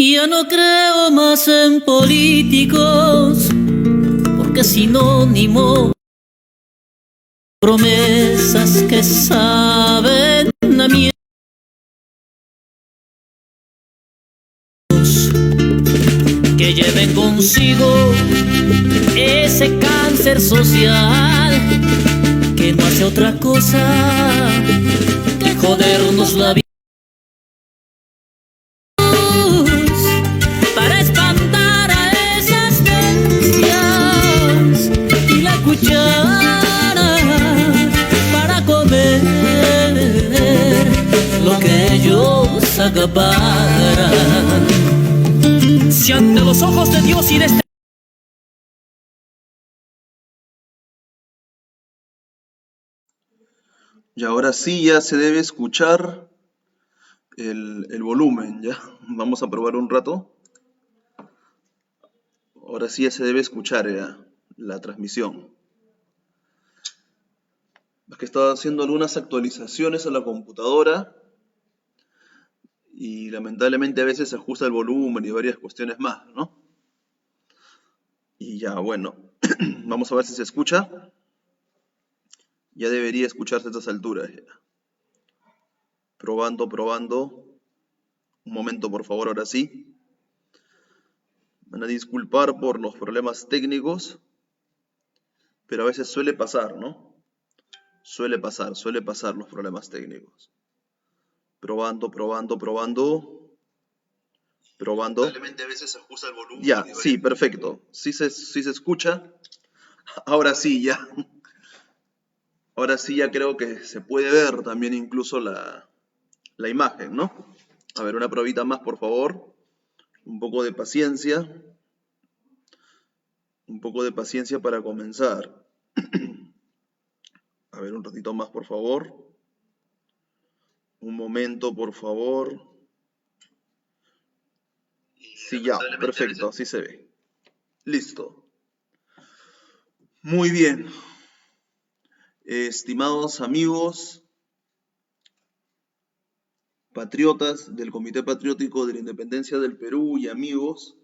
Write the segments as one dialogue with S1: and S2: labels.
S1: Ya no creo más en políticos, porque sinónimo promesas que saben a miedos, que lleven consigo ese cáncer social que no hace otra cosa que jodernos la vida. Para espantar a esas bestias y la cuchara para comer lo que ellos acaparan. Si ante los ojos de Dios y de este...
S2: Y ahora sí ya se debe escuchar el volumen, ¿ya? Vamos a probar un rato. Ahora sí ya se debe escuchar ya la transmisión. Es que estaba haciendo algunas actualizaciones a la computadora y lamentablemente a veces se ajusta el volumen y varias cuestiones más, ¿no? Y ya, bueno, vamos a ver si se escucha. Ya debería escucharse a estas alturas. Ya. Probando, probando. Un momento, por favor, ahora sí. Van a disculpar por los problemas técnicos, pero a veces suele pasar, ¿no? Suele pasar los problemas técnicos. Probando, probando, probando. Probando.
S3: Lamentablemente a veces se ajusta el volumen.
S2: Ya, sí, perfecto. Sí se escucha. Ahora sí, ya. Ahora sí ya creo que se puede ver también incluso la imagen, ¿no? A ver, una probita más, por favor. Un poco de paciencia. Un poco de paciencia para comenzar. A ver, un ratito más, por favor. Un momento, por favor. Sí, ya, perfecto, así se ve. Listo. Muy bien. Estimados amigos, patriotas del Comité Patriótico de la Independencia del Perú y amigos,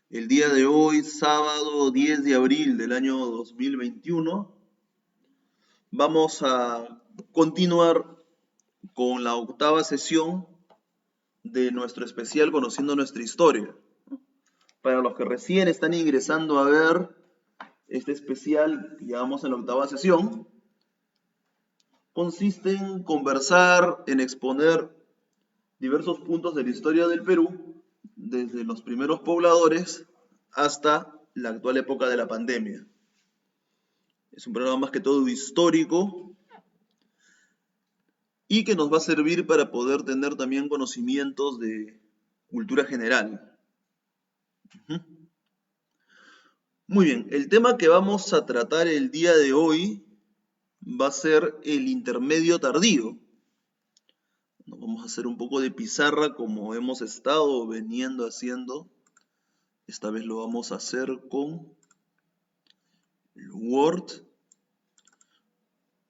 S2: el día de hoy, sábado 10 de abril del año 2021, vamos a continuar con la octava sesión de nuestro especial Conociendo Nuestra Historia. Para los que recién están ingresando a ver este especial que llevamos en la octava sesión, consiste en conversar, en exponer diversos puntos de la historia del Perú, desde los primeros pobladores hasta la actual época de la pandemia. Es un programa más que todo histórico y que nos va a servir para poder tener también conocimientos de cultura general. Muy bien, el tema que vamos a tratar el día de hoy va a ser el intermedio tardío. Nos vamos a hacer un poco de pizarra como hemos estado veniendo haciendo. Esta vez lo vamos a hacer con el Word,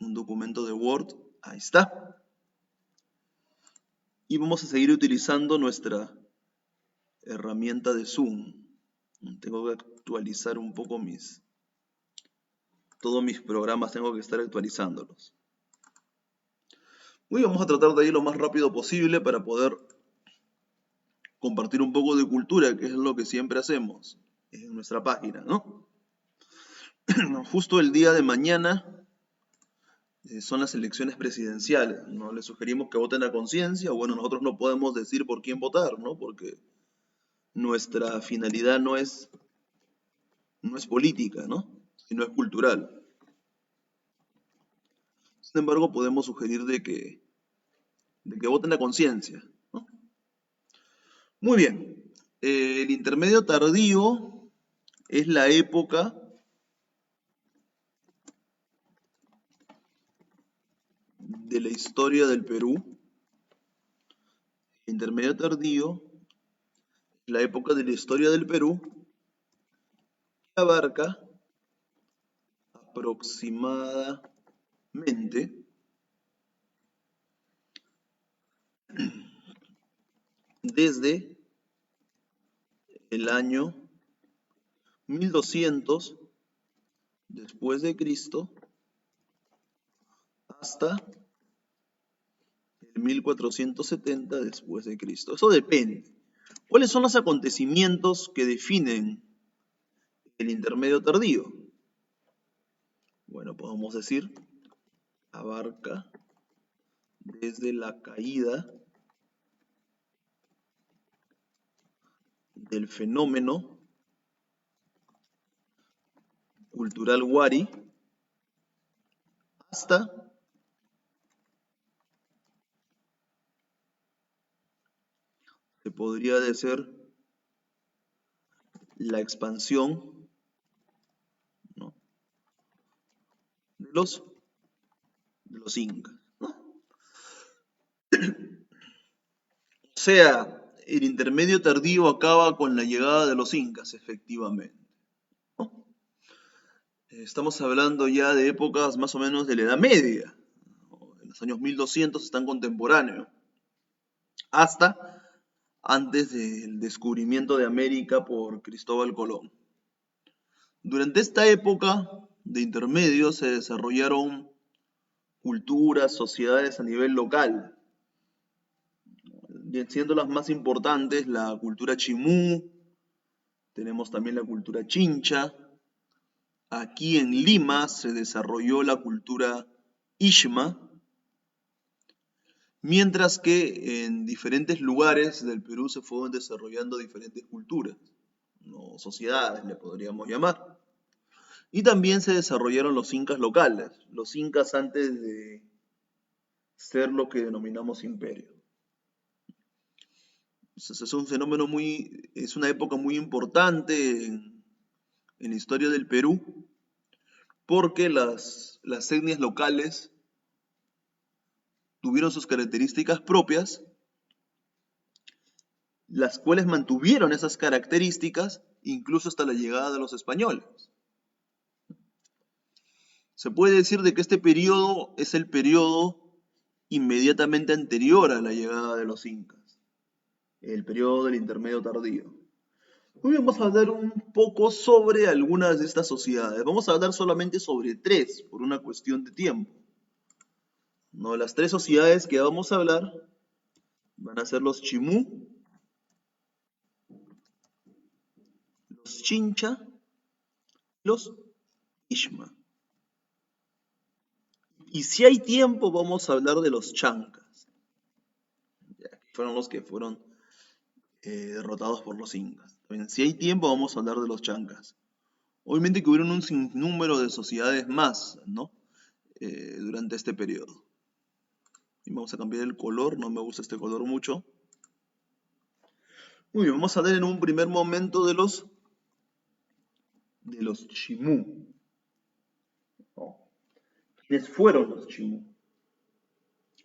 S2: un documento de Word, ahí está. Y vamos a seguir utilizando nuestra herramienta de Zoom. Tengo que actualizar un poco todos mis programas, tengo que estar actualizándolos. Hoy vamos a tratar de ir lo más rápido posible para poder compartir un poco de cultura, que es lo que siempre hacemos en nuestra página, ¿no? Justo el día de mañana son las elecciones presidenciales, ¿no? Les sugerimos que voten a conciencia. Bueno, nosotros no podemos decir por quién votar, ¿no? Porque nuestra finalidad no es política, ¿no? Y no es cultural. Sin embargo, podemos sugerir de que voten a conciencia, ¿no? Muy bien. El intermedio tardío es la época de la historia del Perú. El intermedio tardío es la época de la historia del Perú que abarca aproximadamente desde el año 1200 después de Cristo hasta el 1470 después de Cristo. Eso depende. ¿Cuáles son los acontecimientos que definen el intermedio tardío? Bueno, podemos decir, abarca desde la caída del fenómeno cultural Wari hasta se podría decir la expansión, ¿no?, de los incas, ¿no? O sea, el intermedio tardío acaba con la llegada de los incas, efectivamente, ¿no? Estamos hablando ya de épocas más o menos de la Edad Media, ¿no? En los años 1200 están contemporáneos, hasta antes del descubrimiento de América por Cristóbal Colón. Durante esta época de intermedio se desarrollaron culturas, sociedades a nivel local, siendo las más importantes la cultura chimú, tenemos también la cultura chincha. Aquí en Lima se desarrolló la cultura Ishma, mientras que en diferentes lugares del Perú se fueron desarrollando diferentes culturas, ¿no?, sociedades le podríamos llamar. Y también se desarrollaron los incas locales, los incas antes de ser lo que denominamos imperio. Entonces es un fenómeno es una época muy importante en la historia del Perú, porque las etnias locales tuvieron sus características propias, las cuales mantuvieron esas características incluso hasta la llegada de los españoles. Se puede decir de que este periodo es el periodo inmediatamente anterior a la llegada de los incas, el periodo del intermedio tardío. Hoy vamos a hablar un poco sobre algunas de estas sociedades. Vamos a hablar solamente sobre 3 por una cuestión de tiempo. No, las 3 sociedades que vamos a hablar van a ser los chimú, los chincha, los ishma. Y si hay tiempo vamos a hablar de los chancas, que fueron los que fueron derrotados por los incas. Si hay tiempo vamos a hablar de los chancas. Obviamente que hubieron un sinnúmero de sociedades más, ¿no?, durante este periodo. Y vamos a cambiar el color, no me gusta este color mucho. Muy bien, vamos a ver en un primer momento de los chimú. ¿Quiénes fueron los chimú?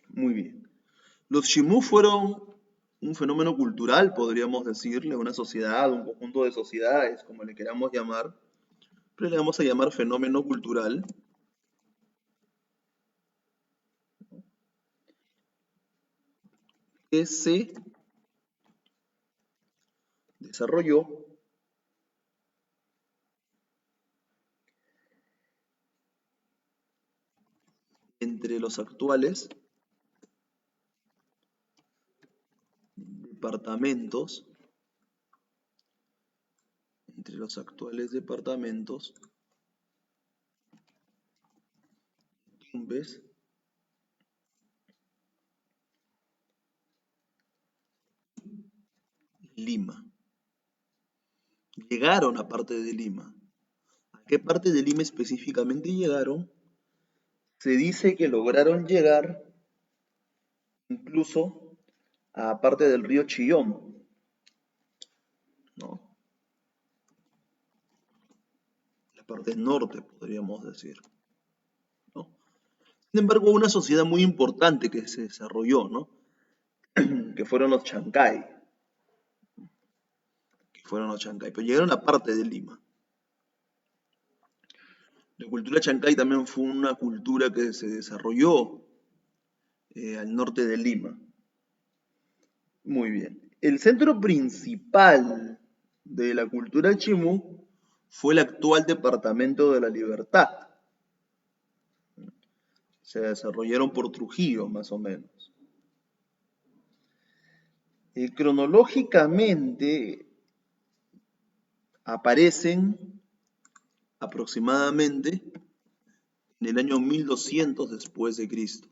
S2: Muy bien. Los chimú fueron un fenómeno cultural, podríamos decirle, una sociedad, un conjunto de sociedades, como le queramos llamar, pero le vamos a llamar fenómeno cultural, que se desarrolló entre los actuales departamentos, Tumbes y Lima. Llegaron a parte de Lima. ¿A qué parte de Lima específicamente llegaron? Se dice que lograron llegar incluso a parte del río Chillón, ¿no?, la parte norte, podríamos decir, ¿no? Sin embargo, una sociedad muy importante que se desarrolló, ¿no?, que fueron los chancay, pero llegaron a parte de Lima. La cultura chancay también fue una cultura que se desarrolló al norte de Lima. Muy bien. El centro principal de la cultura chimú fue el actual Departamento de la Libertad. Se desarrollaron por Trujillo, más o menos. Cronológicamente aparecen aproximadamente en el año 1200 después de Cristo.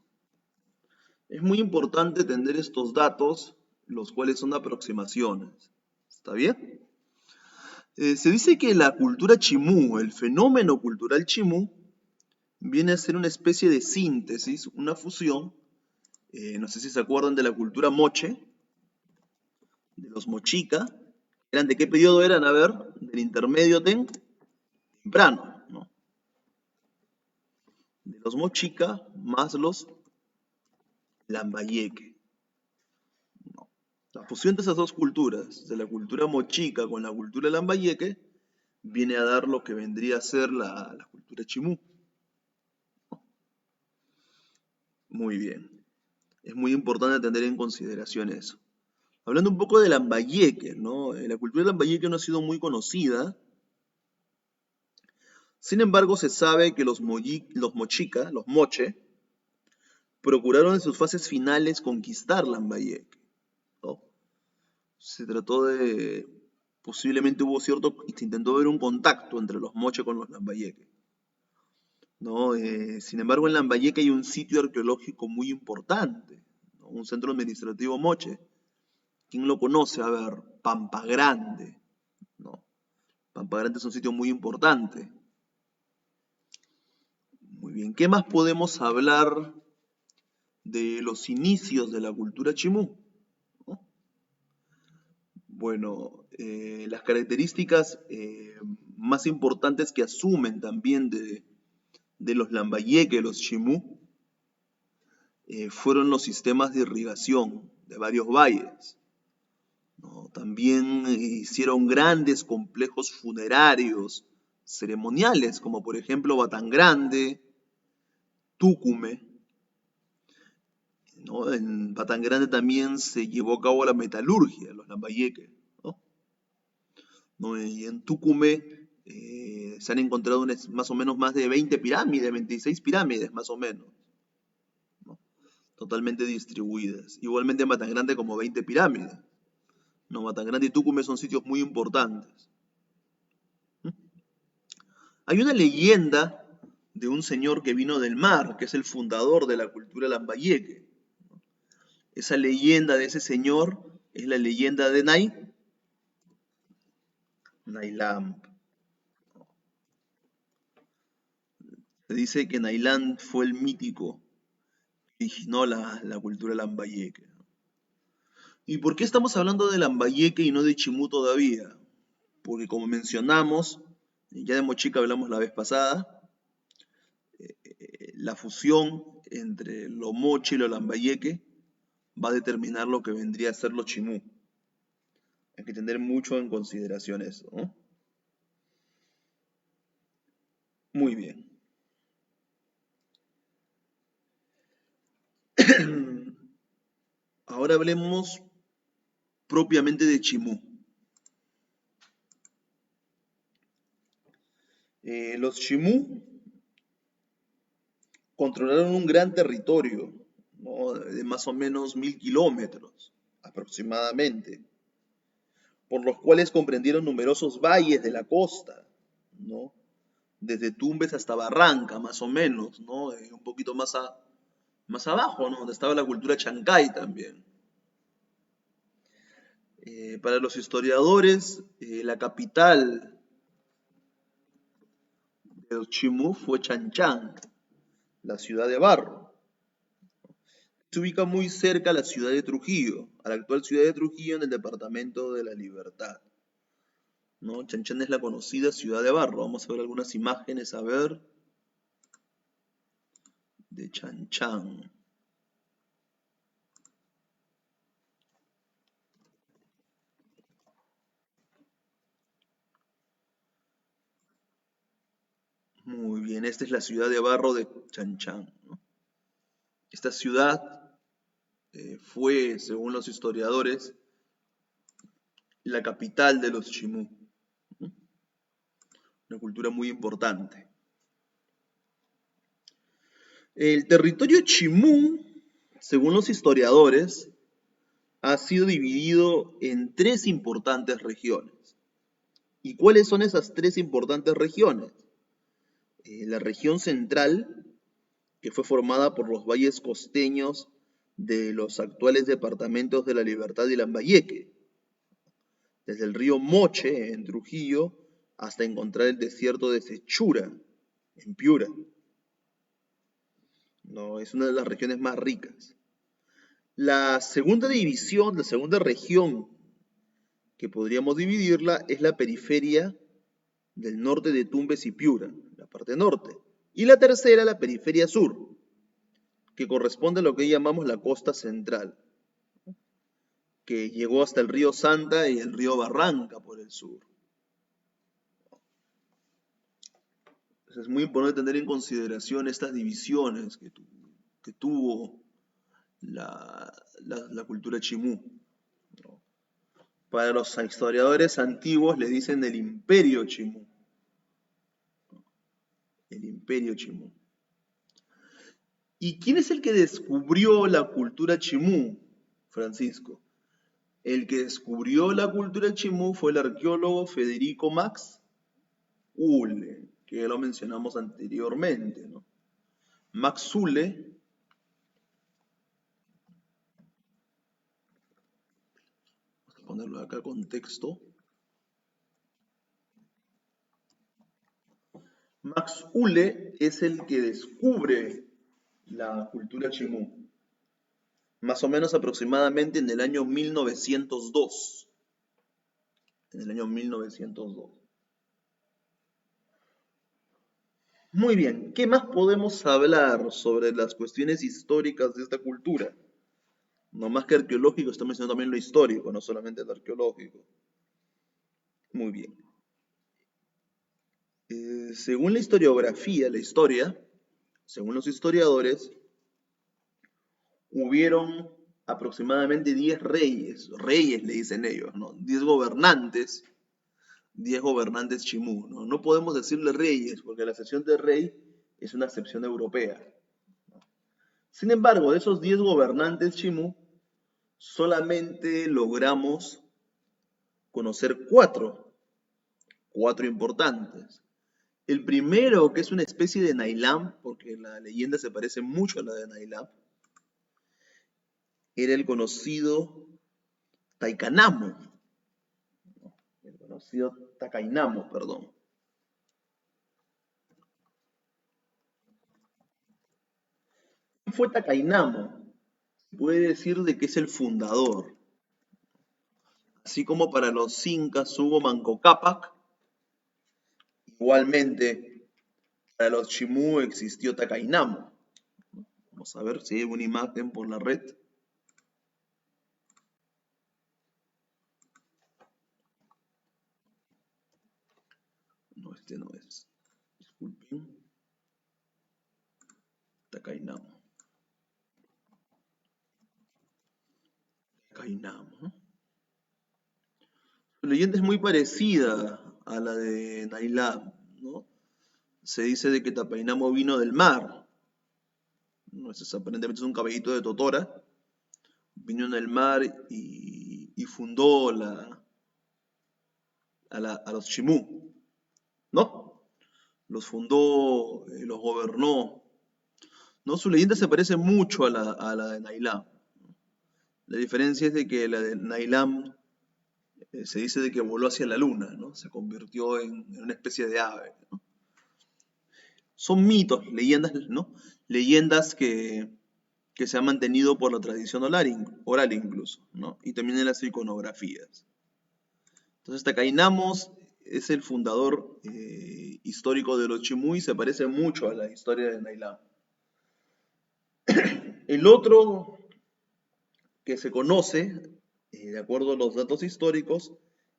S2: Es muy importante tener estos datos, los cuales son aproximaciones. ¿Está bien? Se dice que la cultura chimú, el fenómeno cultural chimú, viene a ser una especie de síntesis, una fusión. No sé si se acuerdan de la cultura moche, de los mochica. ¿De qué periodo eran? A ver, del intermedio temprano, ¿no? De los mochica más los lambayeque. ¿No? La fusión de esas dos culturas, de la cultura mochica con la cultura lambayeque, viene a dar lo que vendría a ser la cultura chimú. Muy bien. Es muy importante tener en consideración eso. Hablando un poco de Lambayeque, ¿no? La cultura de Lambayeque no ha sido muy conocida. Sin embargo, se sabe que los mochica, los moche, procuraron en sus fases finales conquistar Lambayeque, ¿no? Se trató de, posiblemente se intentó ver un contacto entre los moche con los Lambayeque, ¿no? Sin embargo, en Lambayeque hay un sitio arqueológico muy importante, ¿no? Un centro administrativo moche. ¿Quién lo conoce? A ver, Pampa Grande, ¿no? Pampa Grande es un sitio muy importante. Muy bien, ¿qué más podemos hablar de los inicios de la cultura chimú? ¿No? Bueno, las características más importantes que asumen también de los lambayeque, los chimú, fueron los sistemas de irrigación de varios valles, ¿no? También hicieron grandes complejos funerarios ceremoniales, como por ejemplo Batangrande, Túcume, ¿no? En Batangrande también se llevó a cabo la metalurgia, los lambayeques, ¿no? Y en Túcume se han encontrado más o menos más de 20 pirámides, 26 pirámides más o menos, ¿no? Totalmente distribuidas. Igualmente en Batangrande como 20 pirámides. No, Batangrande y Túcume son sitios muy importantes. Hay una leyenda de un señor que vino del mar, que es el fundador de la cultura lambayeque. Esa leyenda de ese señor es la leyenda de Nailamp. Se dice que Nailamp fue el mítico que originó la cultura lambayeque. ¿Y por qué estamos hablando de Lambayeque y no de Chimú todavía? Porque como mencionamos, ya de Mochica hablamos la vez pasada, la fusión entre lo moche y lo lambayeque va a determinar lo que vendría a ser lo chimú. Hay que tener mucho en consideración eso, ¿no? Muy bien. Ahora hablemos propiamente de chimú. Los chimú controlaron un gran territorio, ¿no? De más o menos 1000 kilómetros aproximadamente, por los cuales comprendieron numerosos valles de la costa, ¿no? Desde Tumbes hasta Barranca, más o menos, ¿no? Un poquito más abajo, ¿no? Donde estaba la cultura chancay también. Para los historiadores, la capital de los chimú fue Chanchán, la ciudad de barro. Se ubica muy cerca a la ciudad de Trujillo, a la actual ciudad de Trujillo en el departamento de la Libertad, ¿no? Chanchán es la conocida ciudad de barro. Vamos a ver algunas imágenes, a ver, de Chanchán. Muy bien, esta es la ciudad de barro de Chanchán, ¿no? Esta ciudad fue, según los historiadores, la capital de los Chimú. Una cultura muy importante. El territorio Chimú, según los historiadores, ha sido dividido en tres importantes regiones. ¿Y cuáles son esas tres importantes regiones? La región central, que fue formada por los valles costeños de los actuales departamentos de La Libertad y Lambayeque, desde el río Moche, en Trujillo, hasta encontrar el desierto de Sechura, en Piura. No, es una de las regiones más ricas. La segunda división, la segunda región que podríamos dividirla es la periferia del norte de Tumbes y Piura, la parte norte. Y la tercera, la periferia sur, que corresponde a lo que llamamos la costa central, que llegó hasta el río Santa y el río Barranca por el sur. Entonces es muy importante tener en consideración estas divisiones que tuvo la cultura chimú. Para los historiadores antiguos le dicen el imperio chimú. El imperio chimú. ¿Y quién es el que descubrió la cultura chimú, Francisco? El que descubrió la cultura chimú fue el arqueólogo Federico Max Uhle, que ya lo mencionamos anteriormente, ¿no? Max Uhle vamos a ponerlo acá contexto. Max Uhle es el que descubre la cultura chimú, más o menos aproximadamente en el año 1902. En el año 1902. Muy bien, ¿qué más podemos hablar sobre las cuestiones históricas de esta cultura? No más que arqueológico, estamos mencionando también lo histórico, no solamente lo arqueológico. Muy bien. Según la historiografía, la historia, según los historiadores, hubieron aproximadamente 10 reyes le dicen ellos, ¿no? 10 gobernantes chimú, ¿no? No podemos decirle reyes, porque la acepción de rey es una acepción europea. Sin embargo, de esos 10 gobernantes chimú, solamente logramos conocer cuatro importantes. El primero, que es una especie de Nailam, porque la leyenda se parece mucho a la de Nailam, era el conocido Taikanamo. El conocido Takainamo, perdón. ¿Quién fue Takainamo? Puede decir de que es el fundador. Así como para los incas hubo Manco Cápac, igualmente para los chimú existió Takainamo. Vamos a ver si hay una imagen por la red. No, este no es. Disculpen. Takainamo. Takainamo. La leyenda es muy parecida a la de Nailam, ¿no? Se dice de que Takainamo vino del mar. ¿No? Aparentemente es un caballito de Totora. Vino en el mar y fundó a los Chimú, ¿no? Los fundó, los gobernó, ¿no? Su leyenda se parece mucho a la de Nailam. La diferencia es de que la de Nailam se dice de que voló hacia la luna, ¿no? Se convirtió en una especie de ave, ¿no? Son mitos, leyendas, ¿no? Leyendas que se han mantenido por la tradición oral incluso, ¿no? Y también en las iconografías. Entonces Takainamos es el fundador histórico de los Chimú y se parece mucho a la historia de Nailam. El otro que se conoce, de acuerdo a los datos históricos,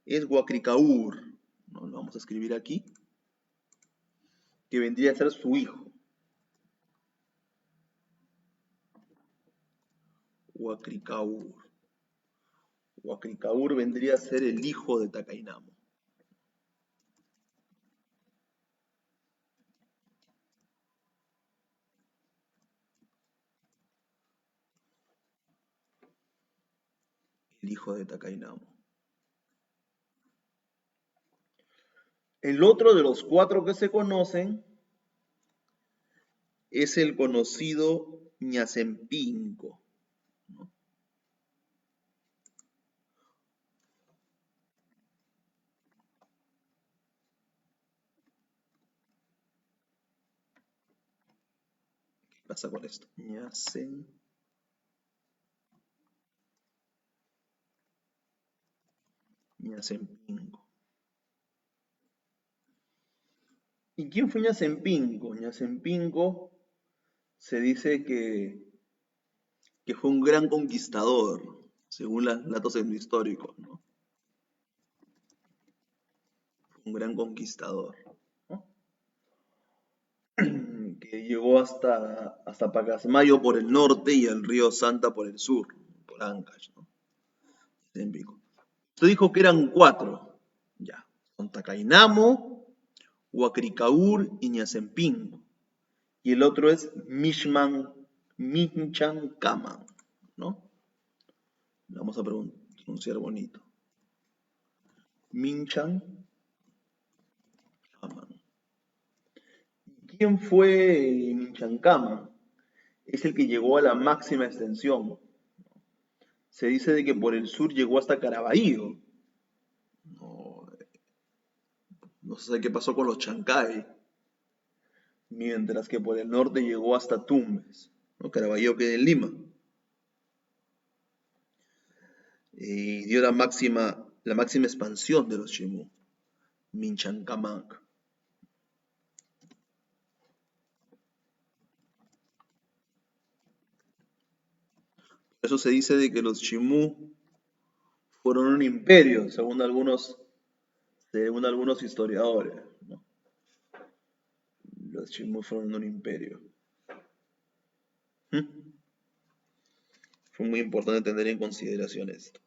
S2: es Huacricaur, ¿no? Lo vamos a escribir aquí, que vendría a ser su hijo. Huacricaur. Huacricaur vendría a ser el hijo de Tacainamo. El hijo de Tacainamo. El otro de los cuatro que se conocen es el conocido Ñazempinco. ¿Qué pasa con esto? Ñazempinco. ¿Y quién fue Ñazempinco? Ñazempinco se dice que fue un gran conquistador, según los datos históricos, ¿no? Un gran conquistador, ¿no? Que llegó hasta Pacasmayo por el norte y el río Santa por el sur, por Ancash, ¿no? Ñazempinco. Usted dijo que eran cuatro, ya. Son Tacainamo, Huacricaur y Ñazempinco. Y el otro es Minchancama, ¿no? Vamos a pronunciar bonito. Minchancama. ¿Quién fue Minchancama? Es el que llegó a la máxima extensión. Se dice de que por el sur llegó hasta Caraballo. No se sabe qué pasó con los Chancay. Mientras que por el norte llegó hasta Tumbes, ¿no? Caraballo queda en Lima. Y dio la máxima expansión de los Chimú. Minchancamac. Eso se dice de que los Chimú fueron un imperio, según algunos historiadores, ¿no? Los Chimú fueron un imperio. Fue muy importante tener en consideración esto.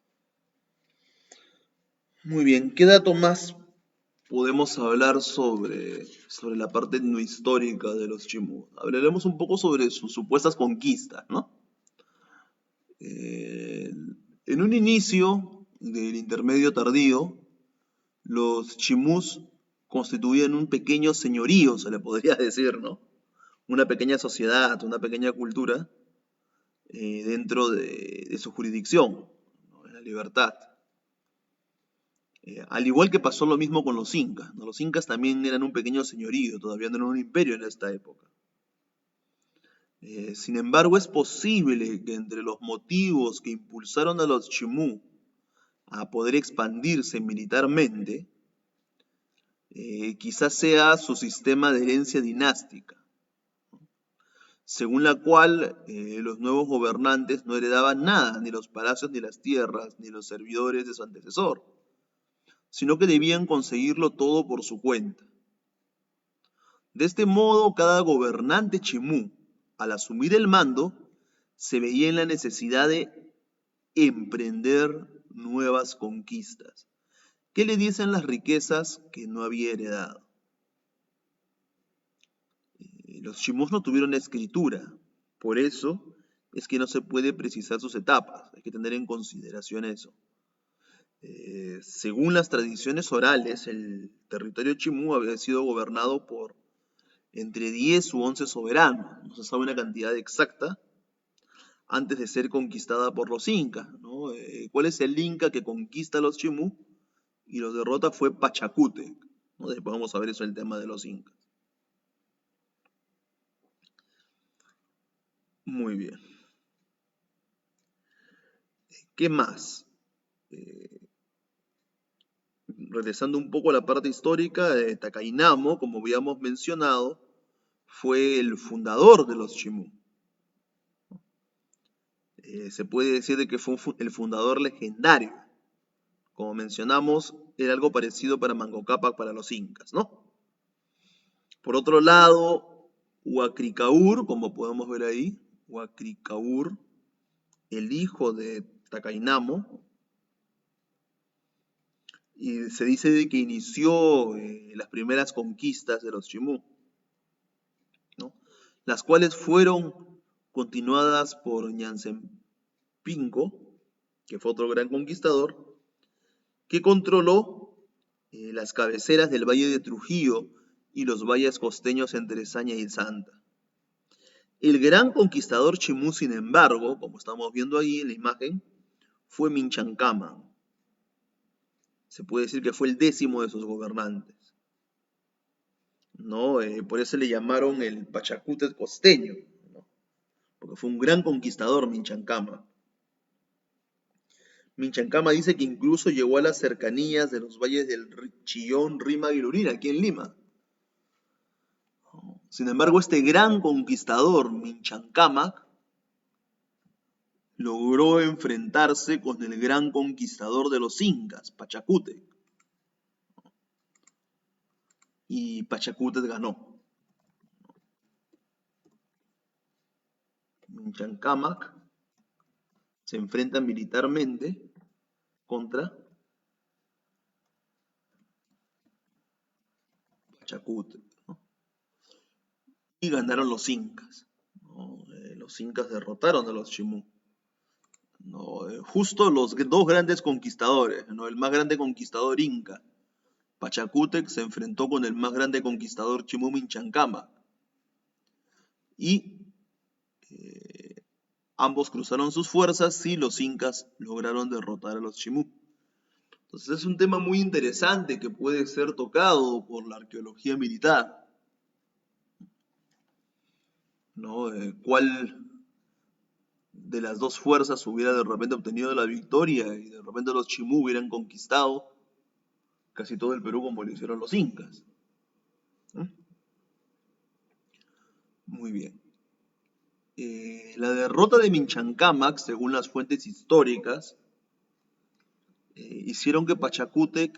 S2: Muy bien, ¿qué dato más podemos hablar sobre la parte etnohistórica de los Chimú? Hablaremos un poco sobre sus supuestas conquistas, ¿no? En un inicio del intermedio tardío, los chimús constituían un pequeño señorío, se le podría decir, ¿no? Una pequeña sociedad, una pequeña cultura dentro de su jurisdicción, ¿no? En la libertad. Al igual que pasó lo mismo con los incas, ¿no? Los incas también eran un pequeño señorío, todavía no eran un imperio en esta época. Sin embargo, es posible que entre los motivos que impulsaron a los chimú a poder expandirse militarmente, quizás sea su sistema de herencia dinástica, según la cual los nuevos gobernantes no heredaban nada, ni los palacios, ni las tierras, ni los servidores de su antecesor, sino que debían conseguirlo todo por su cuenta. De este modo, cada gobernante chimú, al asumir el mando, se veía en la necesidad de emprender nuevas conquistas. ¿Qué le dicen las riquezas que no había heredado? Los chimús no tuvieron escritura, por eso es que no se puede precisar sus etapas, hay que tener en consideración eso. Según las tradiciones orales, el territorio chimú había sido gobernado por entre 10 u 11 soberanos, no se sabe una cantidad exacta, antes de ser conquistada por los incas, ¿no? ¿Cuál es el inca que conquista a los chimú y los derrota? Fue Pachacútec, ¿no? Después vamos a ver eso en el tema de los incas. Muy bien. ¿Qué más? Regresando un poco a la parte histórica, Tacainamo, como habíamos mencionado, fue el fundador de los chimú. Se puede decir de que fue el fundador legendario. Como mencionamos, era algo parecido para Manco Cápac para los incas, ¿no? Por otro lado, Huacricaur, como podemos ver ahí, Huacricaur, el hijo de Tacainamo, y se dice de que inició las primeras conquistas de los Chimú, ¿no? Las cuales fueron continuadas por Ñanzepinco, que fue otro gran conquistador, que controló las cabeceras del Valle de Trujillo y los valles costeños entre Saña y Santa. El gran conquistador Chimú, sin embargo, como estamos viendo ahí en la imagen, fue Minchancama. Se puede decir que fue el 10º de sus gobernantes, ¿no? Por eso le llamaron el Pachacútec costeño, ¿no? Porque fue un gran conquistador Minchancama. Minchancama dice que incluso llegó a las cercanías de los valles del Chillón, Rímac y Lurín, aquí en Lima. Sin embargo, este gran conquistador, Minchancama, logró enfrentarse con el gran conquistador de los incas, Pachacútec. Y Pachacútec ganó. Minchancamac se enfrenta militarmente contra Pachacútec, ¿no? Y ganaron los incas, ¿no? Los incas derrotaron a los Chimú, ¿no? Justo los dos grandes conquistadores, ¿no? El más grande conquistador inca, Pachacútec, se enfrentó con el más grande conquistador Chimú, Minchancamac. Y ambos cruzaron sus fuerzas y los incas lograron derrotar a los Chimú. Entonces es un tema muy interesante que puede ser tocado por la arqueología militar, ¿no? ¿Cuál de las dos fuerzas hubiera de repente obtenido la victoria y de repente los Chimú hubieran conquistado casi todo el Perú como lo hicieron los incas? ¿No? Muy bien. La derrota de Minchancamac, según las fuentes históricas, hicieron que Pachacútec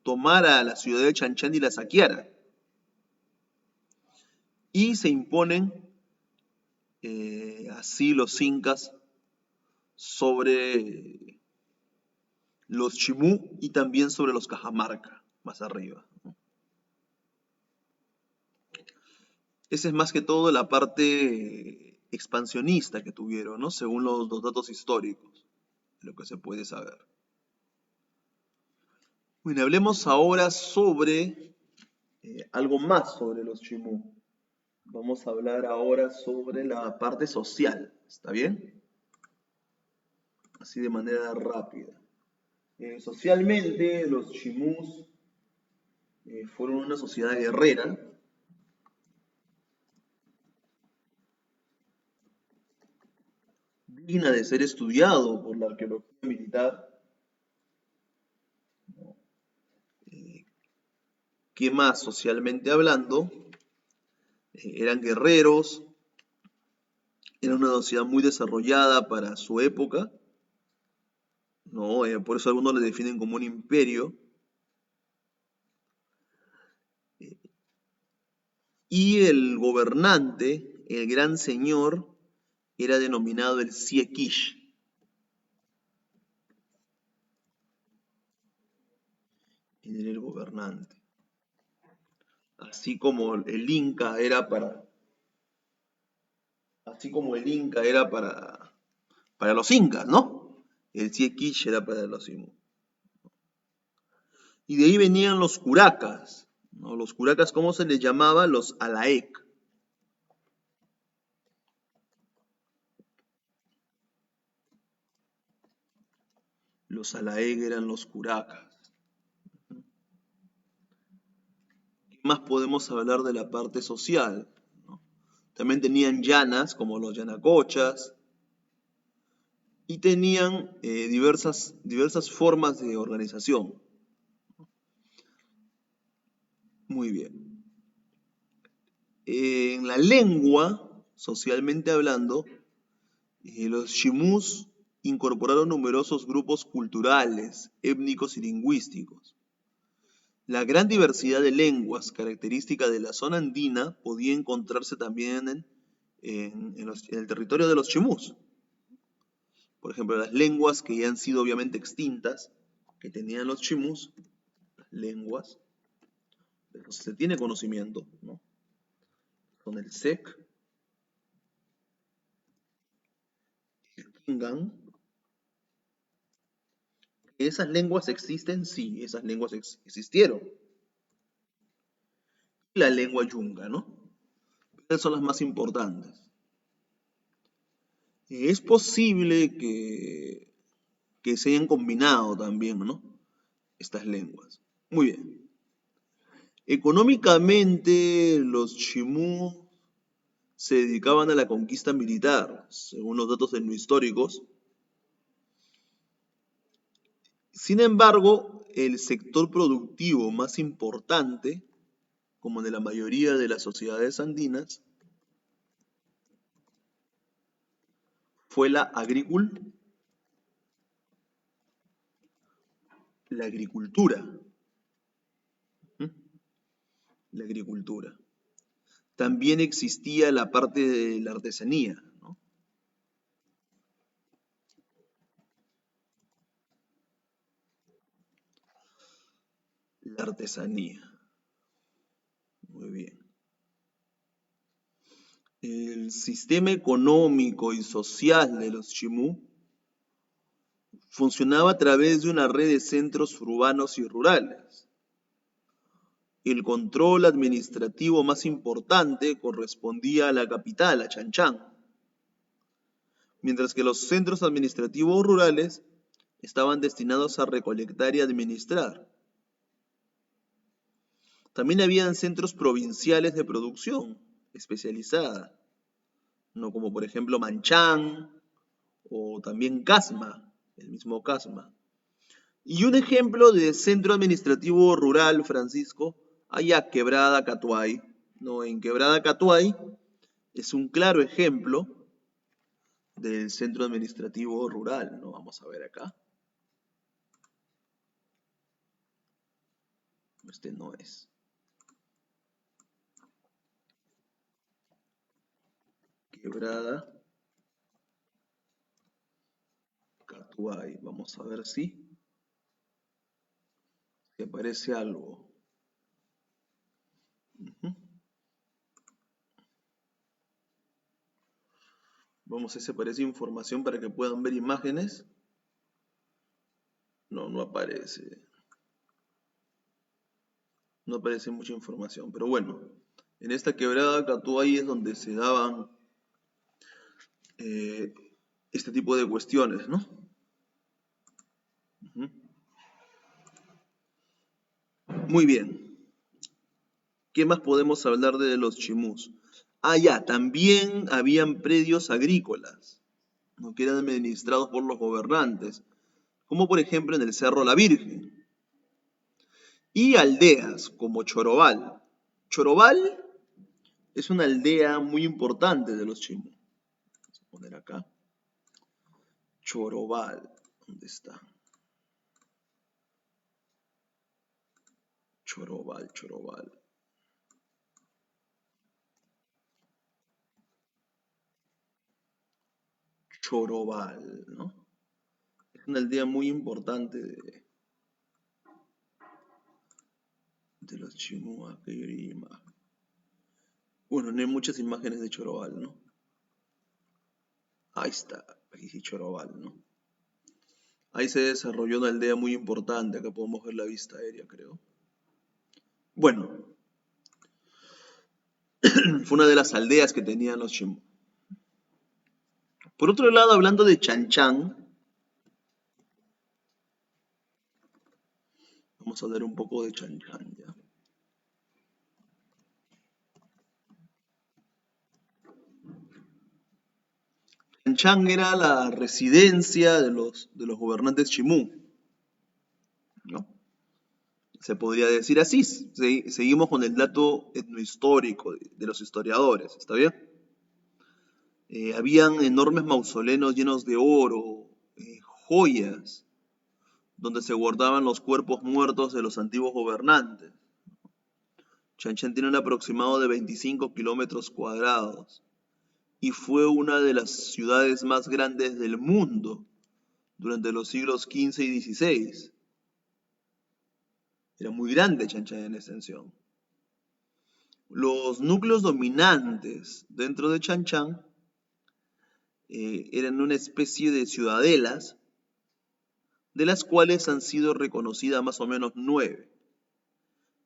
S2: tomara la ciudad de Chanchán y la saqueara. Y se imponen así los incas sobre los Chimú y también sobre los Cajamarca, más arriba, ¿no? Esa es más que todo la parte expansionista que tuvieron, ¿no? Según los datos históricos, lo que se puede saber. Bueno, hablemos ahora sobre algo más sobre los Chimú. Vamos a hablar ahora sobre la parte social, ¿está bien? Así de manera rápida. Socialmente, los Chimús fueron una sociedad guerrera, digna de ser estudiado por la arqueología militar. ¿Qué más? Socialmente hablando, eran guerreros, era una sociedad muy desarrollada para su época, ¿no? Por eso algunos le definen como un imperio. Y el gobernante, el gran señor, era denominado el Siequish. Él era el gobernante. Así como el Inca era para los incas, ¿no? El Siequish era para los Imú. Y de ahí venían los curacas, ¿no? Los curacas, ¿cómo se les llamaba? Los alaec. Los alaec eran los curacas. ¿Qué más podemos hablar de la parte social? ¿No? También tenían llanas, como los yanacochas, y tenían diversas formas de organización. Muy bien. En la lengua, socialmente hablando, los Chimús incorporaron numerosos grupos culturales, étnicos y lingüísticos. La gran diversidad de lenguas característica de la zona andina podía encontrarse también en el territorio de los Chimús. Por ejemplo, las lenguas que ya han sido obviamente extintas, que tenían los chimus, las lenguas, de los que se tiene conocimiento, ¿no? Son el sec, el klingon. ¿Esas lenguas existen? Sí, esas lenguas existieron. La lengua yunga, ¿no? Esas son las más importantes. Es posible que se hayan combinado también, ¿no? Estas lenguas. Muy bien. Económicamente, los chimú se dedicaban a la conquista militar, según los datos etnohistóricos. Sin embargo, el sector productivo más importante, como de la mayoría de las sociedades andinas, fue la agricultura. ¿Mm? La agricultura. También existía la parte de la artesanía, ¿no? La artesanía. Muy bien. El sistema económico y social de los chimú funcionaba a través de una red de centros urbanos y rurales. El control administrativo más importante correspondía a la capital, a Chanchán, mientras que los centros administrativos rurales estaban destinados a recolectar y administrar. También habían centros provinciales de producción especializada, ¿no? Como por ejemplo Manchán o también Casma, el mismo Casma. Y un ejemplo de centro administrativo rural, Francisco, allá Quebrada Catuay, ¿no? En Quebrada Catuay es un claro ejemplo del centro administrativo rural, ¿no? Vamos a ver acá. Este no es. Quebrada Catuay. Vamos a ver si aparece algo. Vamos a ver si aparece información para que puedan ver imágenes. No, no aparece. No aparece mucha información. Pero bueno, en esta quebrada Catuay es donde se daban este tipo de cuestiones, ¿no? Muy bien. ¿Qué más podemos hablar de los chimús? Ya, también habían predios agrícolas, ¿no? Que eran administrados por los gobernantes, como por ejemplo en el Cerro La Virgen. Y aldeas como Chorobal. Chorobal es una aldea muy importante de los chimú. Vamos a poner acá. Chorobal. ¿Dónde está? Chorobal, Chorobal. Chorobal, ¿no? Es una aldea muy importante de los chimú. Bueno, no hay muchas imágenes de Chorobal, ¿no? Ahí está, aquí sí Chorobal, ¿no? Ahí se desarrolló una aldea muy importante, acá podemos ver la vista aérea, creo. Bueno, fue una de las aldeas que tenían los chimú. Por otro lado, hablando de Chanchán, vamos a hablar un poco de Chanchán, ¿ya? Chanchán era la residencia de los gobernantes chimú, ¿no? Se podría decir así. Seguimos con el dato etnohistórico de los historiadores, ¿está bien? Habían enormes mausoleos llenos de oro, joyas, donde se guardaban los cuerpos muertos de los antiguos gobernantes. Chanchán tiene un aproximado de 25 kilómetros cuadrados y fue una de las ciudades más grandes del mundo durante los siglos XV y XVI. Era muy grande Chan Chan en extensión. Los núcleos dominantes dentro de Chan Chan eran una especie de ciudadelas, de las cuales han sido reconocidas más o menos 9.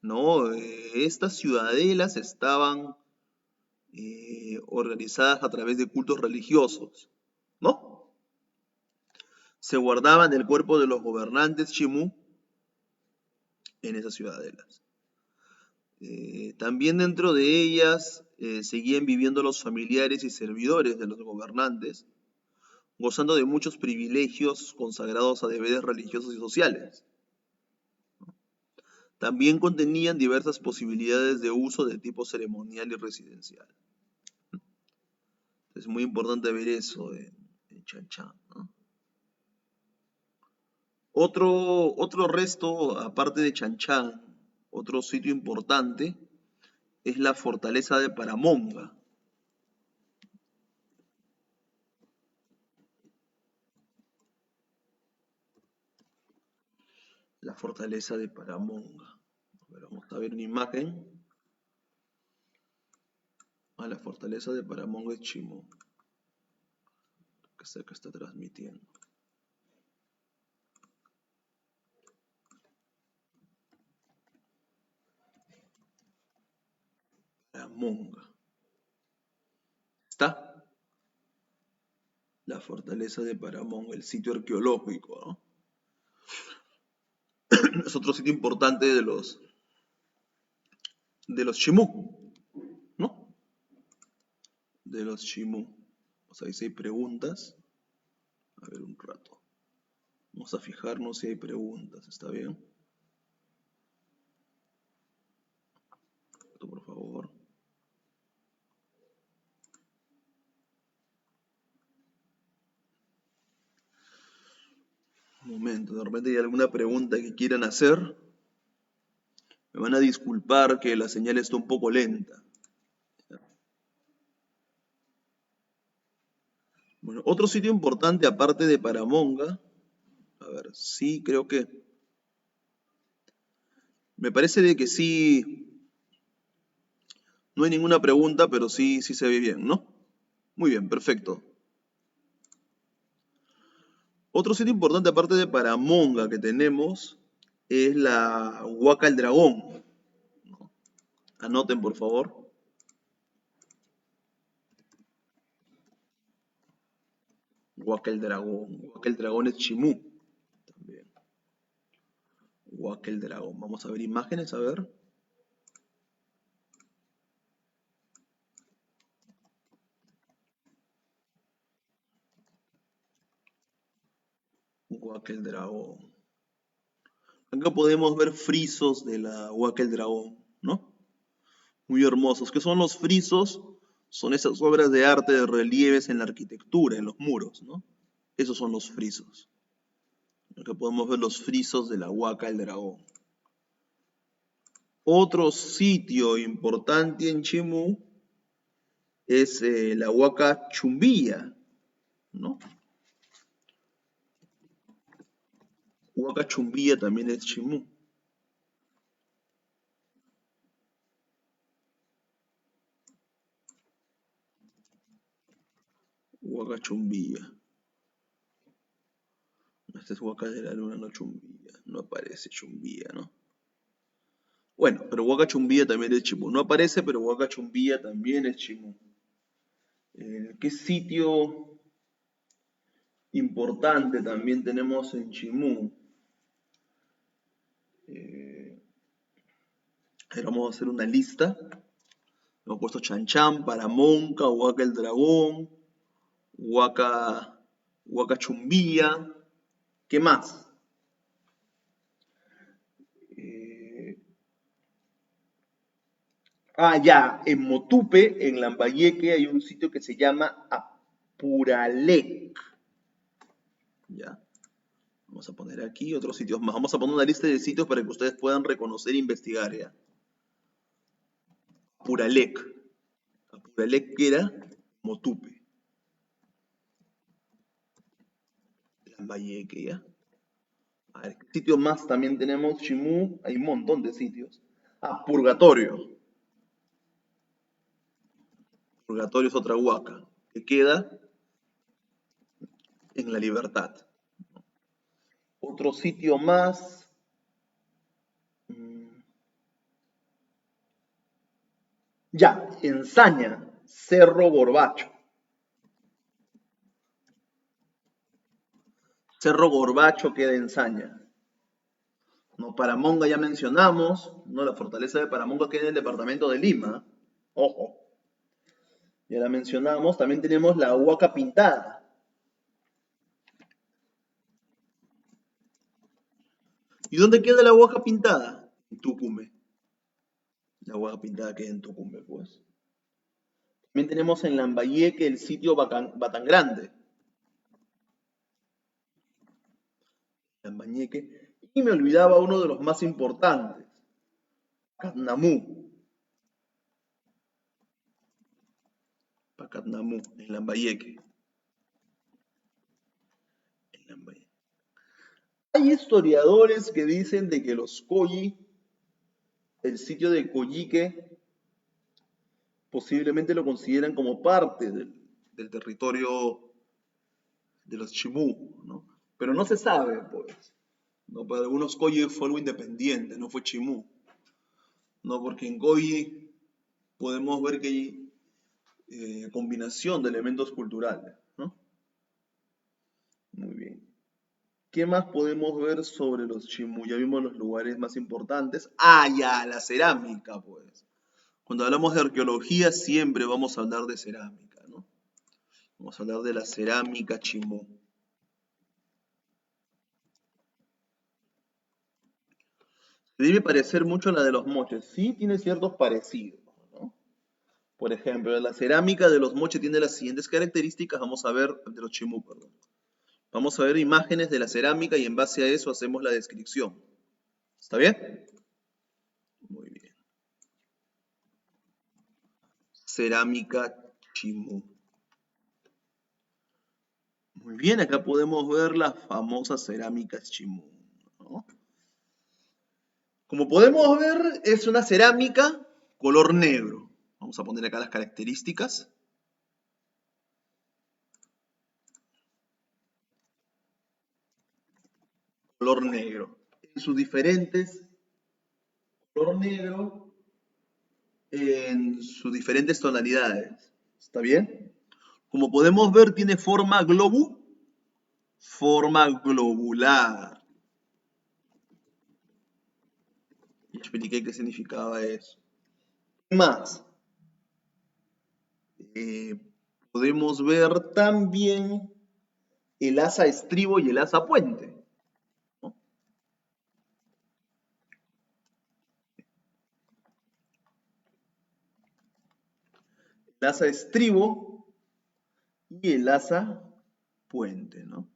S2: ¿No? Estas ciudadelas estaban organizadas a través de cultos religiosos, ¿no? Se guardaban el cuerpo de los gobernantes Chimú en esas ciudadelas. También dentro de ellas seguían viviendo los familiares y servidores de los gobernantes, gozando de muchos privilegios consagrados a deberes religiosos y sociales. También contenían diversas posibilidades de uso de tipo ceremonial y residencial. Es muy importante ver eso en Chan Chan, ¿no? Otro resto, aparte de Chan Chan, otro sitio importante es la fortaleza de Paramonga. La fortaleza de Paramonga. A ver, vamos a ver una imagen. La fortaleza de Paramonga es Chimú, que está transmitiendo. Paramonga. ¿Está? La fortaleza de Paramonga, el sitio arqueológico, ¿no? Es otro sitio importante de los Chimú, ¿no? De los Chimú. Vamos a ver si hay preguntas. A ver un rato. Vamos a fijarnos si hay preguntas, ¿está bien? Esto, por favor. Un momento, de repente hay alguna pregunta que quieran hacer. Me van a disculpar que la señal está un poco lenta. Bueno, otro sitio importante aparte de Paramonga, a ver, sí, creo que, me parece de que sí, no hay ninguna pregunta, pero sí, sí se ve bien, ¿no? Muy bien, perfecto. Otro sitio importante aparte de Paramonga que tenemos es la Huaca el Dragón. Anoten, por favor. Huaca el Dragón. Huaca el Dragón es Chimú. También. Huaca el Dragón. Vamos a ver imágenes, a ver. Huaca el Dragón. Acá podemos ver frisos de la Huaca el Dragón, ¿no? Muy hermosos. ¿Qué son los frisos? Son esas obras de arte de relieves en la arquitectura, en los muros, ¿no? Esos son los frisos. Acá podemos ver los frisos de la Huaca el Dragón. Otro sitio importante en Chimú es la Huaca Chumbilla, ¿no? Huaca Chumbilla también es Chimú. Huaca Chumbilla. Este es Huaca de la Luna, no Chumbilla. No aparece Chumbilla, ¿no? Bueno, pero Huaca Chumbilla también es Chimú. No aparece, pero Huaca Chumbilla también es Chimú. ¿Qué sitio importante también tenemos en Chimú? Vamos a hacer una lista. Hemos puesto Chan Chan, Paramonca, Huaca el Dragón, Huaca Chumbía. ¿Qué más? Ya, en Motupe, en Lambayeque, hay un sitio que se llama Apuralec. Ya. Vamos a poner aquí otros sitios más. Vamos a poner una lista de sitios para que ustedes puedan reconocer e investigar, ¿ya? Apuralec. Apuralec que era Motupe. Lambayeque, ¿ya? A ver, ¿qué sitio más también tenemos? Chimú, hay un montón de sitios. Ah, Purgatorio. Purgatorio es otra huaca que queda en La Libertad. Otro sitio más. mm, Ya, Ensaña, Cerro Gorbacho. Cerro Gorbacho queda en Saña. No, Paramonga ya mencionamos, ¿no? La fortaleza de Paramonga queda en el departamento de Lima. Ojo, ya la mencionamos. También tenemos la Huaca Pintada. ¿Y dónde queda la Huaca Pintada? En Tucumbe. La Huaca Pintada queda en Tucumbe, pues. También tenemos en Lambayeque el sitio Batangrande. Lambayeque. Y me olvidaba uno de los más importantes. Catnamú. Pacatnamú, en Lambayeque. En Lambayeque. Hay historiadores que dicen de que los Coyi, el sitio de Coyique, posiblemente lo consideran como parte del territorio de los Chimú, ¿no? Pero no se sabe, pues. ¿No? Para algunos Coyi fue algo independiente, no fue Chimú. ¿No? Porque en Coyi podemos ver que hay combinación de elementos culturales, ¿no? Muy bien. ¿Qué más podemos ver sobre los Chimú? Ya vimos los lugares más importantes. Ah, ya, la cerámica, pues. Cuando hablamos de arqueología siempre vamos a hablar de cerámica, ¿no? Vamos a hablar de la cerámica Chimú. Se debe parecer mucho a la de los moches. Sí, tiene ciertos parecidos, ¿no? Por ejemplo, la cerámica de los moches tiene las siguientes características. Vamos a ver, de los Chimú, perdón. Vamos a ver imágenes de la cerámica y en base a eso hacemos la descripción. ¿Está bien? Muy bien. Cerámica Chimú. Muy bien, acá podemos ver las famosas cerámicas Chimú, ¿no? Como podemos ver, es una cerámica color negro. Vamos a poner acá las características. Color negro. En sus diferentes color negro en sus diferentes tonalidades. ¿Está bien? Como podemos ver, tiene forma globular. Y expliqué qué significaba eso. ¿Qué más? Eh, Podemos ver también el asa estribo y el asa puente, ¿no? El asa estribo y el asa puente, ¿no?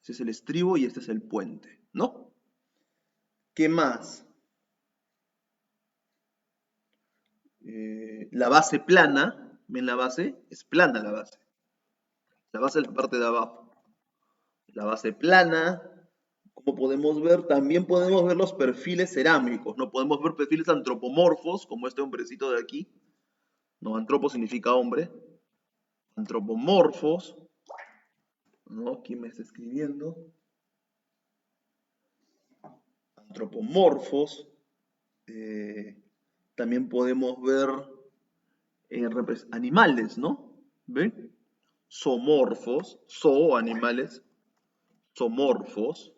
S2: Este es el estribo y este es el puente, ¿no? ¿Qué más? La base plana, ¿ven la base? Es plana la base. La base es la parte de abajo. La base plana, como podemos ver, también podemos ver los perfiles cerámicos, ¿no? Podemos ver perfiles antropomorfos, como este hombrecito de aquí. No, antropo significa hombre. Antropomorfos, ¿no? ¿Quién me está escribiendo? Antropomorfos. También podemos ver animales, ¿no? ¿Ven? Zoomorfos, animales, zoomorfos.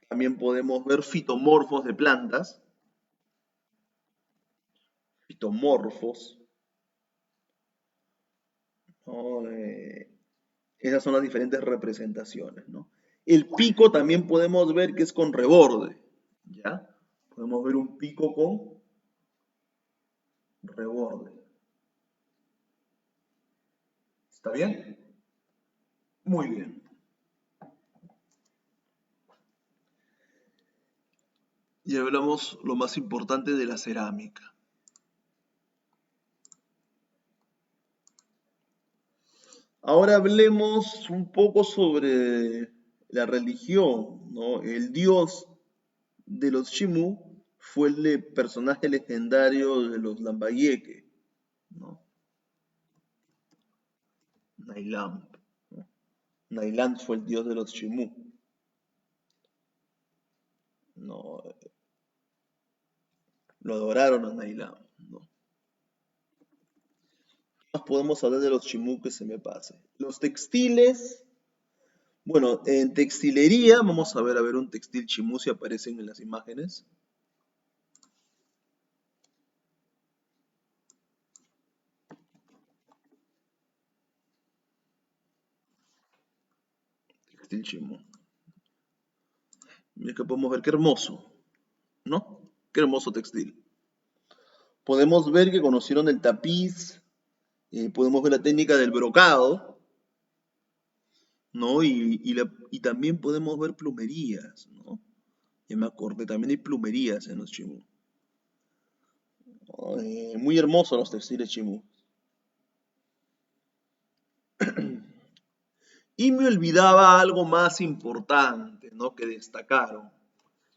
S2: También podemos ver fitomorfos de plantas, fitomorfos, ¿no? Esas son las diferentes representaciones, ¿no? El pico también podemos ver que es con reborde, ¿ya? Podemos ver un pico con reborde. ¿Está bien? Muy bien. Y hablamos lo más importante de la cerámica. Ahora hablemos un poco sobre la religión, ¿no? El dios de los Chimú fue el personaje legendario de los Lambayeque, ¿no? Nailam, ¿no? Nailam fue el dios de los Chimú. No, lo adoraron a Nailam, ¿no? Más podemos hablar de los Chimú que se me pase. Los textiles, bueno, en textilería, vamos a ver un textil Chimú si aparecen en las imágenes. Textil Chimú. Mira que podemos ver qué hermoso, ¿no? Qué hermoso textil. Podemos ver que conocieron el tapiz, podemos ver la técnica del brocado, ¿no? Y también podemos ver plumerías, ¿no? Ya me acordé, también hay plumerías en los chimú. ¿No? Muy hermosos los textiles chimú. Y me olvidaba algo más importante, ¿no? Que destacaron.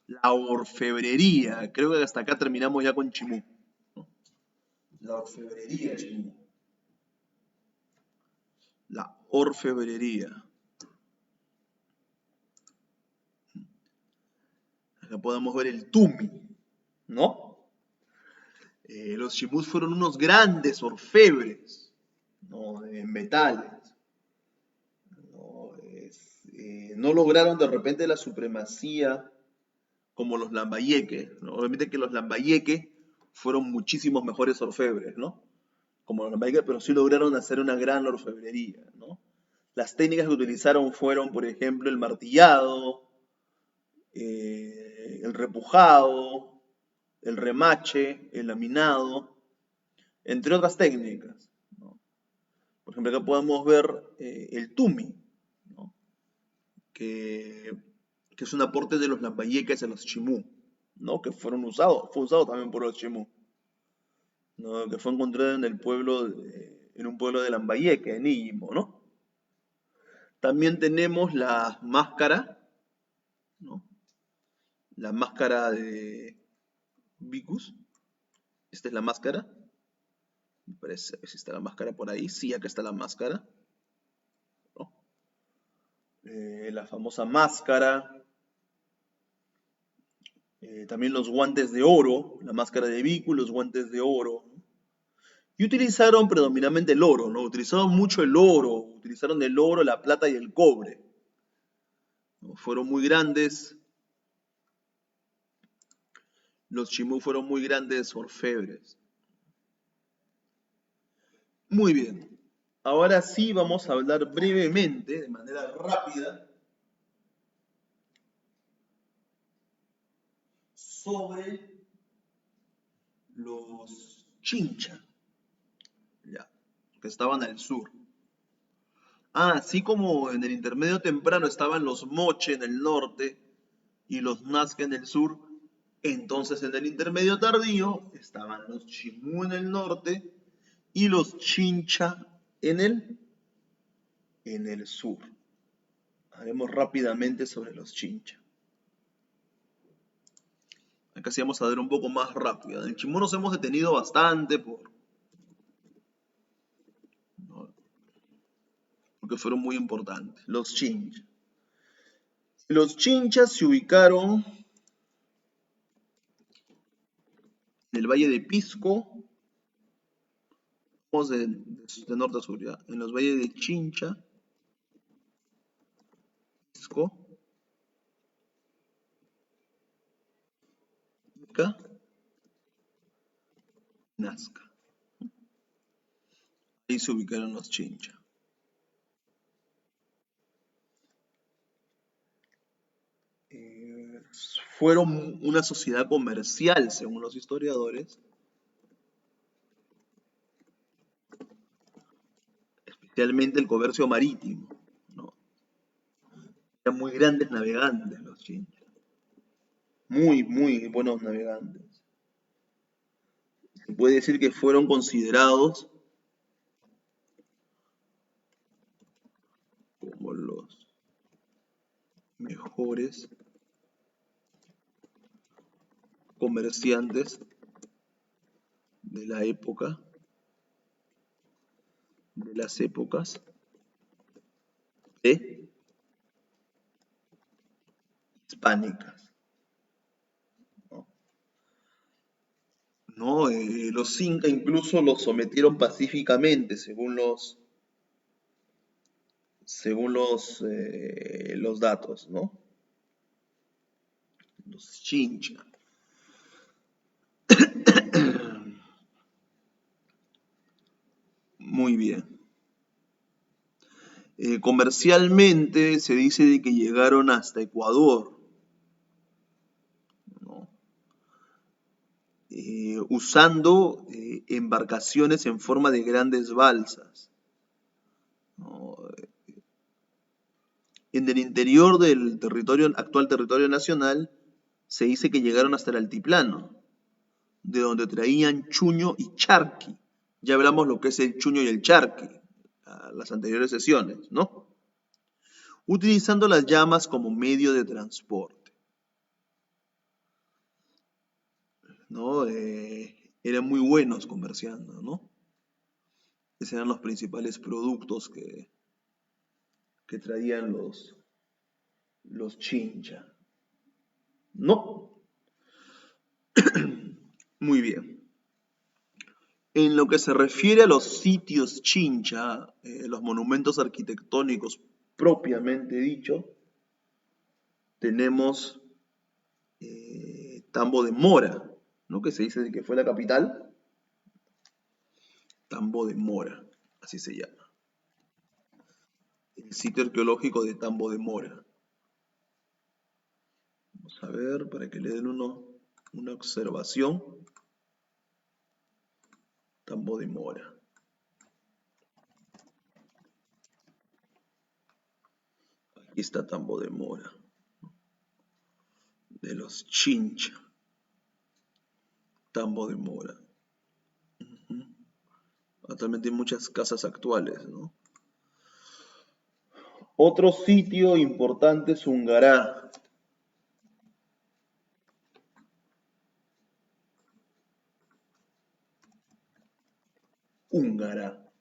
S2: La orfebrería. Creo que hasta acá terminamos ya con chimú. ¿No? La orfebrería chimú. La orfebrería. Acá podemos ver el tumi, ¿no? Los chimús fueron unos grandes orfebres, ¿no? De metales. ¿No? No lograron de repente la supremacía como los lambayeques, ¿no? Obviamente que los lambayeques fueron muchísimos mejores orfebres, ¿no? Como los lambayeques, pero sí lograron hacer una gran orfebrería, ¿no? Las técnicas que utilizaron fueron, por ejemplo, el martillado, el repujado, el remache, el laminado, entre otras técnicas, ¿no? Por ejemplo, acá podemos ver el tumi, ¿no? que, que es un aporte de los lambayeques a los chimú, ¿no? Que fue usado también por los chimú, ¿no? Que fue encontrado en el pueblo, en un pueblo de Lambayeque, en Íllimo, ¿no? También tenemos la máscara, ¿no? La máscara de Vicus. Esta es la máscara. Me parece, a ver si está la máscara por ahí. Sí, acá está la máscara, ¿no? La famosa máscara. También los guantes de oro, la máscara de Vicus, los guantes de oro, ¿no? Y utilizaron predominantemente el oro, ¿no? Utilizaron mucho el oro, utilizaron el oro, la plata y el cobre, ¿no? Fueron muy grandes, los chimú fueron muy grandes orfebres. Muy bien, ahora sí vamos a hablar brevemente, de manera rápida, sobre los chincha, ya, que estaban al sur. Así como en el intermedio temprano estaban los moche en el norte y los nazca en el sur, entonces en el intermedio tardío estaban los chimú en el norte y los chincha en el sur. Haremos rápidamente sobre los chincha. Acá sí vamos a ver un poco más rápido. En el chimú nos hemos detenido bastante porque fueron muy importantes. Los chincha. Los chinchas se ubicaron en el valle de Pisco. Vamos de norte a sur ya. En los valles de Chincha, Pisco, Ica, Nazca. Ahí se ubicaron los chincha. Fueron una sociedad comercial, según los historiadores, especialmente el comercio marítimo, ¿no? Eran muy grandes navegantes los chinchas, muy, muy buenos navegantes. Se puede decir que fueron considerados como los mejores comerciantes de la época, de las épocas hispánicas. ¿No? Los incas incluso los sometieron pacíficamente, según los datos, ¿no? Los chincha. Muy bien. Comercialmente se dice de que llegaron hasta Ecuador, ¿no? Usando embarcaciones en forma de grandes balsas, ¿no? En el interior del actual territorio nacional se dice que llegaron hasta el altiplano, de donde traían chuño y charqui. Ya hablamos lo que es el chuño y el charqui, las anteriores sesiones, ¿no? Utilizando las llamas como medio de transporte, ¿no? Eran muy buenos comerciando, ¿no? Esos eran los principales productos que traían los chincha, ¿no? Muy bien. En lo que se refiere a los sitios chincha, los monumentos arquitectónicos propiamente dicho, tenemos Tambo de Mora, ¿no? Que se dice que fue la capital. Tambo de Mora, así se llama. El sitio arqueológico de Tambo de Mora. Vamos a ver, para que le den una observación. Tambo de Mora. Aquí está Tambo de Mora. De los Chincha. Tambo de Mora. Actualmente hay muchas casas actuales, ¿no? Otro sitio importante es Ungará. Ungará.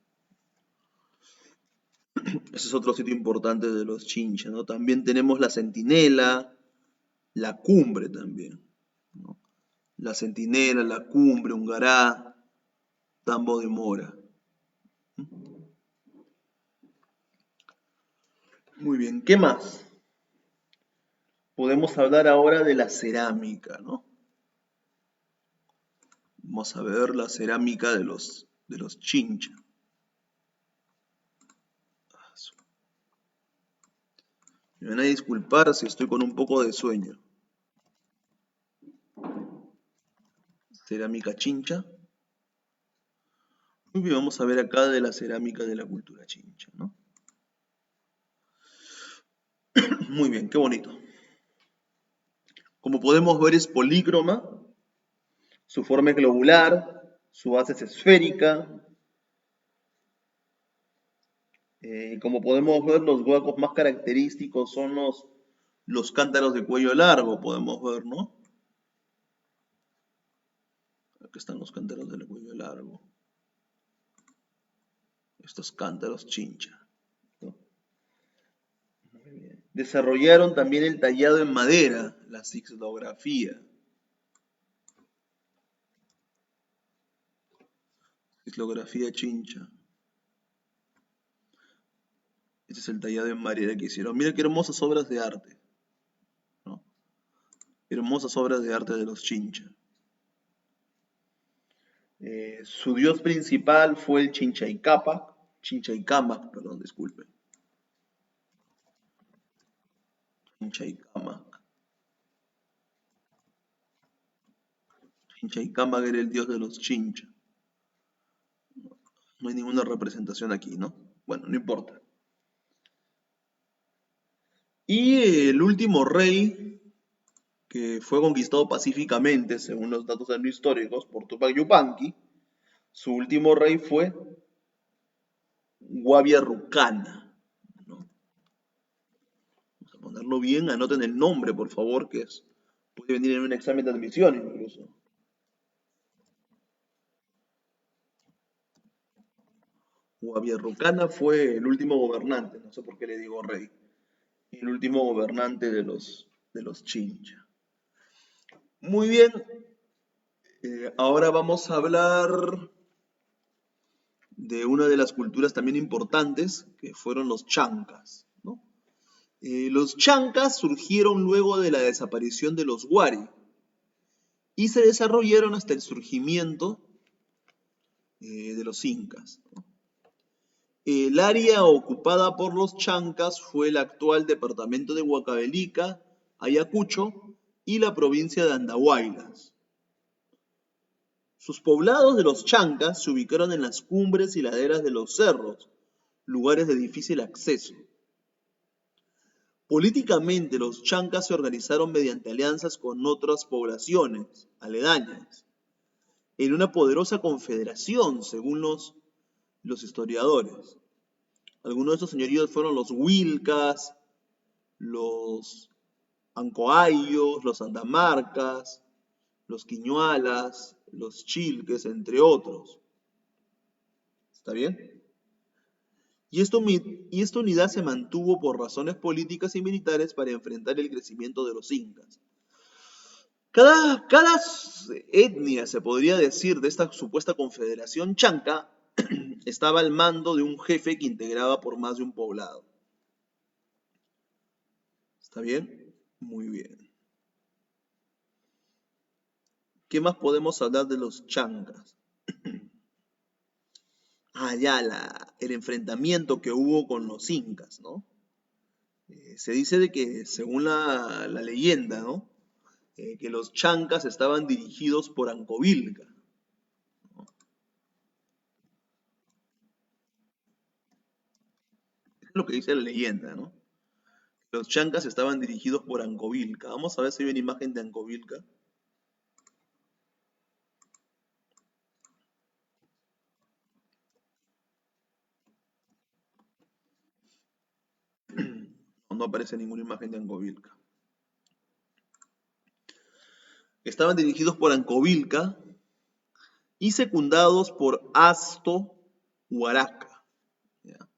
S2: Ese es otro sitio importante de los Chincha, ¿no? También tenemos la Centinela, la Cumbre también, ¿no? La Centinela, la Cumbre, Ungará, Tambo de Mora. Muy bien, ¿qué más? Podemos hablar ahora de la cerámica, ¿no? Vamos a ver la cerámica de los Chincha. Me van a disculpar si estoy con un poco de sueño. Cerámica Chincha. Muy bien, vamos a ver acá de la cerámica de la cultura Chincha, ¿no? Muy bien, qué bonito. Como podemos ver es polícroma, su forma es globular, su base es esférica. Como podemos ver, los huecos más característicos son los cántaros de cuello largo, podemos ver, ¿no? Aquí están los cántaros del cuello largo. Estos cántaros Chincha, ¿no? Muy bien. Desarrollaron también el tallado en madera, la xilografía. Xilografía Chincha. Este es el tallado en madera que hicieron. Mira qué hermosas obras de arte, ¿no? Hermosas obras de arte de los Chincha. Su dios principal fue el Chinchaycamac, perdón, disculpen. Chinchaycamac. Chinchaycamac era el dios de los Chincha. No hay ninguna representación aquí, ¿no? Bueno, no importa. Y el último rey que fue conquistado pacíficamente, según los datos históricos, por Tupac Yupanqui, su último rey fue Guavia Rucana, ¿no? Vamos a ponerlo bien, anoten el nombre, por favor, puede venir en un examen de admisión incluso. Huabiarrucana fue el último gobernante, no sé por qué le digo rey, el último gobernante de los Chincha. Muy bien, ahora vamos a hablar de una de las culturas también importantes, que fueron los chancas, ¿no? Los chancas surgieron luego de la desaparición de los Wari y se desarrollaron hasta el surgimiento de los incas, ¿no? El área ocupada por los chancas fue el actual departamento de Huancavelica, Ayacucho y la provincia de Andahuaylas. Sus poblados de los chancas se ubicaron en las cumbres y laderas de los cerros, lugares de difícil acceso. Políticamente, los chancas se organizaron mediante alianzas con otras poblaciones aledañas, en una poderosa confederación, según los historiadores. Algunos de estos señoríos fueron los Huilcas, los Ancoayos, los Andamarcas, los Quiñualas, los Chilques, entre otros. ¿Está bien? Y esta unidad se mantuvo por razones políticas y militares para enfrentar el crecimiento de los incas. Cada etnia, se podría decir, de esta supuesta confederación chanca estaba al mando de un jefe que integraba por más de un poblado. ¿Está bien? Muy bien. ¿Qué más podemos hablar de los chancas? El enfrentamiento que hubo con los incas, ¿no? Se dice de que, según la leyenda, ¿no? Que los chancas estaban dirigidos por Ancovilca, ¿no? Es lo que dice la leyenda, ¿no? Los chancas estaban dirigidos por Ancovilca. Vamos a ver si hay una imagen de Ancovilca. No aparece ninguna imagen de Ancovilca. Estaban dirigidos por Ancovilca y secundados por Asto Huaraca. ¿Ya?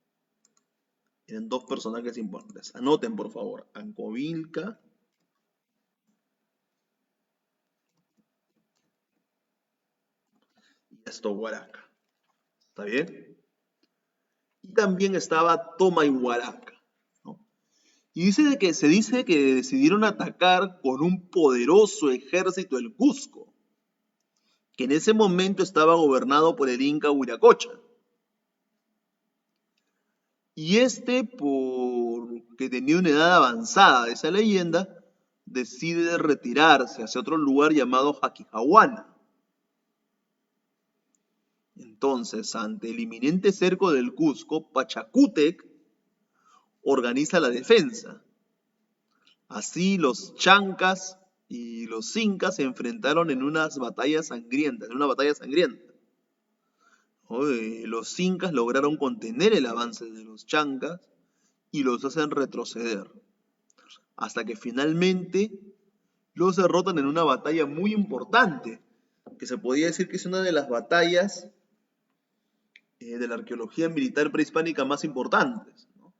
S2: Eran dos personajes importantes. Anoten, por favor, Ancovilca y Asto Huaraca. ¿Está bien? Y también estaba Toma y Huaraca, ¿no? Y se dice que decidieron atacar con un poderoso ejército el Cusco, que en ese momento estaba gobernado por el Inca Huiracocha. Y porque tenía una edad avanzada de esa leyenda, decide retirarse hacia otro lugar llamado Jaquijahuana. Entonces, ante el inminente cerco del Cusco, Pachacútec organiza la defensa. Así los chancas y los incas se enfrentaron en una batalla sangrienta. Los incas lograron contener el avance de los chancas y los hacen retroceder, hasta que finalmente los derrotan en una batalla muy importante, que se podría decir que es una de las batallas de la arqueología militar prehispánica más importantes, ¿no?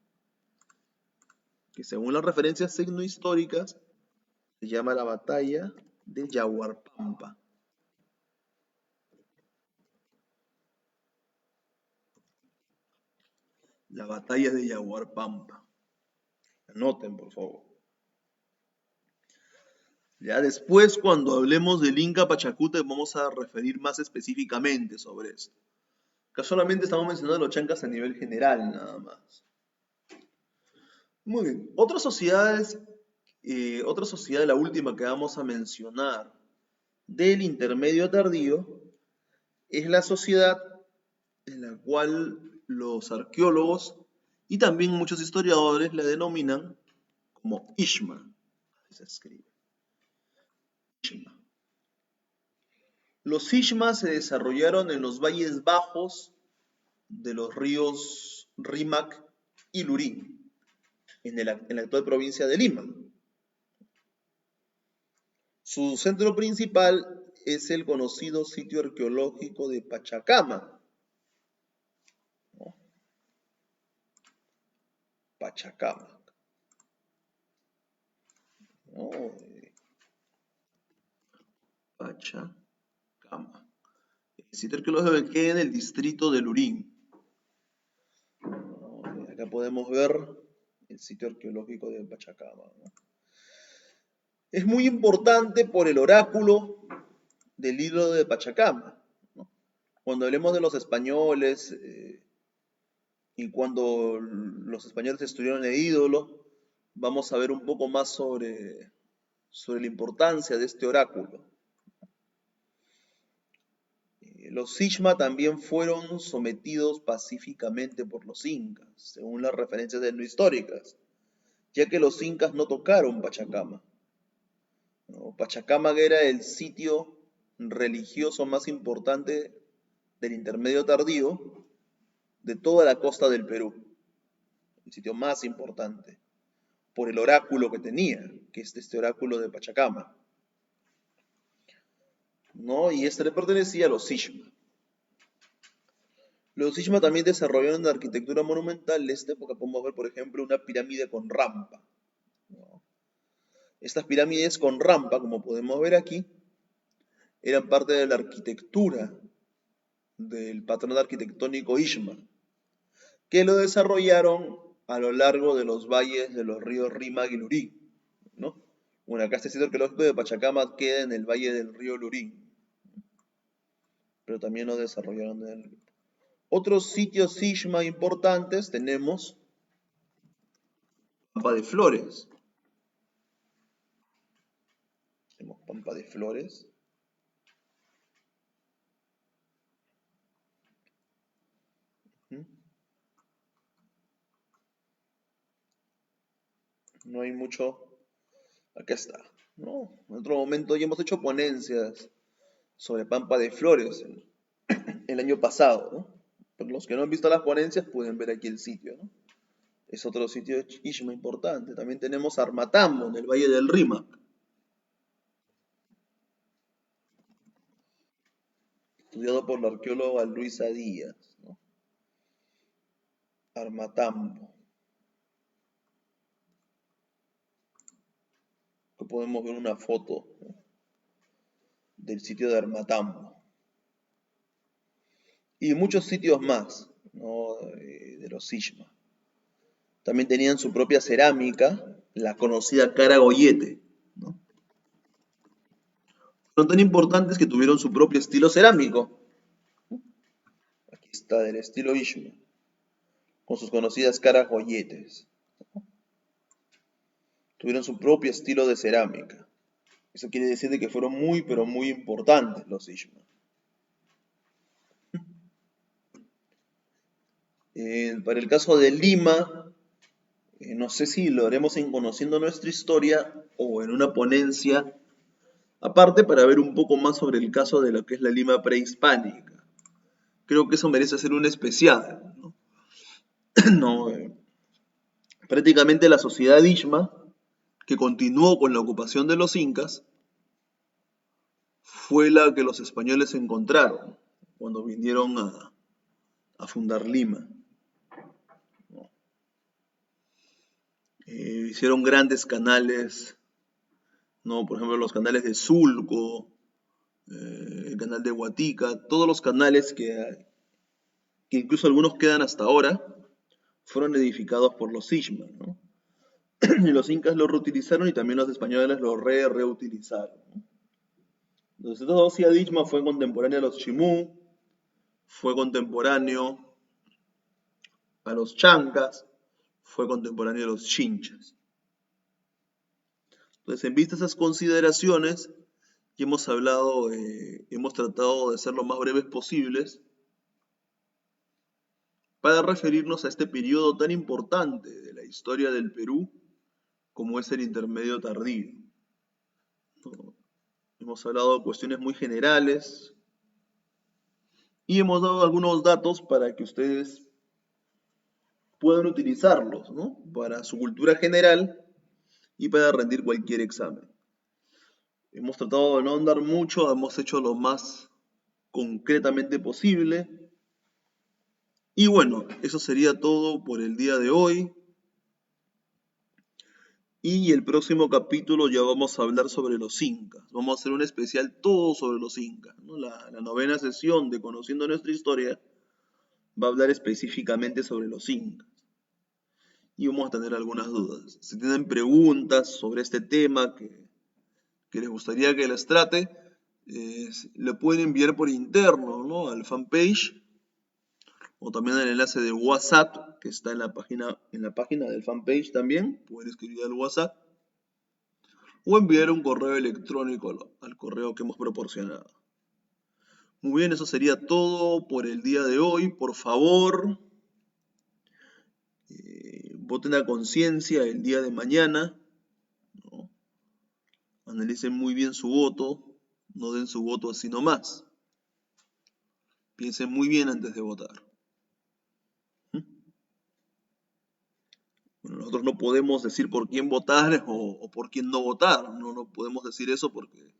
S2: Que según las referencias históricas se llama la batalla de Yaguarpampa. La batalla de Yaguarpampa. Anoten, por favor. Ya después, cuando hablemos del Inca Pachacútec, vamos a referir más específicamente sobre esto. Acá solamente estamos mencionando los chancas a nivel general, nada más. Muy bien. Otra sociedad, la última que vamos a mencionar, del intermedio tardío, es la sociedad en la cual los arqueólogos y también muchos historiadores la denominan como Ishma. Así se escribe. Ishma. Los Ishma se desarrollaron en los valles bajos de los ríos Rímac y Lurín. en la actual provincia de Lima. Su centro principal es el conocido sitio arqueológico de Pachacama. ¿No? Pachacama. ¿No? Pachacama. El sitio arqueológico que queda en el distrito de Lurín. ¿No? Acá podemos ver el sitio arqueológico de Pachacama. ¿No? Es muy importante por el oráculo del hilo de Pachacama. ¿No? Cuando hablemos de los españoles y cuando los españoles destruyeron el ídolo, vamos a ver un poco más sobre la importancia de este oráculo. Los Sixma también fueron sometidos pacíficamente por los incas, según las referencias históricas, ya que los incas no tocaron Pachacama. ¿No? Pachacama era el sitio religioso más importante del intermedio tardío de toda la costa del Perú, el sitio más importante, por el oráculo que tenía, que es este oráculo de Pachacama. ¿No? Y este le pertenecía a los Sixma. Los Sixma también desarrollaron una arquitectura monumental. De esta época podemos ver, por ejemplo, una pirámide con rampa. ¿No? Estas pirámides con rampa, como podemos ver aquí, eran parte de la arquitectura del patrón arquitectónico Ixma, que lo desarrollaron a lo largo de los valles de los ríos Rímac y Lurín. ¿No? Bueno, acá este sitio arqueológico de Pachacama queda en el valle del río Lurín, pero también lo desarrollaron en el... Otros sitios Sixma importantes tenemos Pampa de Flores. Tenemos Pampa de Flores. No hay mucho. Acá está. ¿No? En otro momento ya hemos hecho ponencias sobre Pampa de Flores el año pasado. ¿No? Pero los que no han visto las ponencias pueden ver aquí el sitio. ¿No? Es otro sitio de Ixma importante. También tenemos Armatambo, en el Valle del Rímac. Estudiado por la arqueóloga Luisa Díaz. ¿No? Armatambo. Aquí podemos ver una foto, ¿no? Del sitio de Armatambo. Y muchos sitios más, ¿no? De los Sixma. También tenían su propia cerámica, la conocida cara gollete. ¿No? Son tan importantes que tuvieron su propio estilo cerámico. Aquí está, del estilo Ixma, con sus conocidas caras golletes. Tuvieron su propio estilo de cerámica. Eso quiere decir de que fueron muy, pero muy importantes los Ixma. Para el caso de Lima, no sé si lo haremos en Conociendo Nuestra Historia o en una ponencia aparte para ver un poco más sobre el caso de lo que es la Lima prehispánica. Creo que eso merece ser un especial. ¿No? No, prácticamente la sociedad Ixma, que continuó con la ocupación de los incas, fue la que los españoles encontraron cuando vinieron a fundar Lima. ¿No? Hicieron grandes canales, ¿no? Por ejemplo los canales de Sulco, el canal de Huatica, todos los canales que incluso algunos quedan hasta ahora, fueron edificados por los Ixma, ¿no? Y los incas lo reutilizaron y también los españoles lo reutilizaron. ¿No? Entonces, esta sociedad Ixma fue contemporánea a los Chimú, fue contemporáneo a los Chancas, fue contemporáneo a los Chinchas. Entonces, en vista de esas consideraciones, ya hemos hablado, hemos tratado de ser lo más breves posibles para referirnos a este periodo tan importante de la historia del Perú como es el intermedio tardío. ¿No? Hemos hablado de cuestiones muy generales y hemos dado algunos datos para que ustedes puedan utilizarlos, ¿no? Para su cultura general y para rendir cualquier examen. Hemos tratado de no andar mucho, hemos hecho lo más concretamente posible. Y bueno, eso sería todo por el día de hoy. Y el próximo capítulo ya vamos a hablar sobre los incas. Vamos a hacer un especial todo sobre los incas, ¿no? La novena sesión de Conociendo Nuestra Historia va a hablar específicamente sobre los incas. Y vamos a tener algunas dudas. Si tienen preguntas sobre este tema que les gustaría que les trate, lo pueden enviar por interno, ¿no? Al fanpage o también al enlace de WhatsApp que está en la página del fanpage también. Pueden escribir al WhatsApp o enviar un correo electrónico al correo que hemos proporcionado. Muy bien, eso sería todo por el día de hoy. Por favor, voten a conciencia el día de mañana, ¿no? Analicen muy bien su voto, no den su voto así nomás. Piensen muy bien antes de votar. Bueno, nosotros no podemos decir por quién votar o por quién no votar. No podemos decir eso porque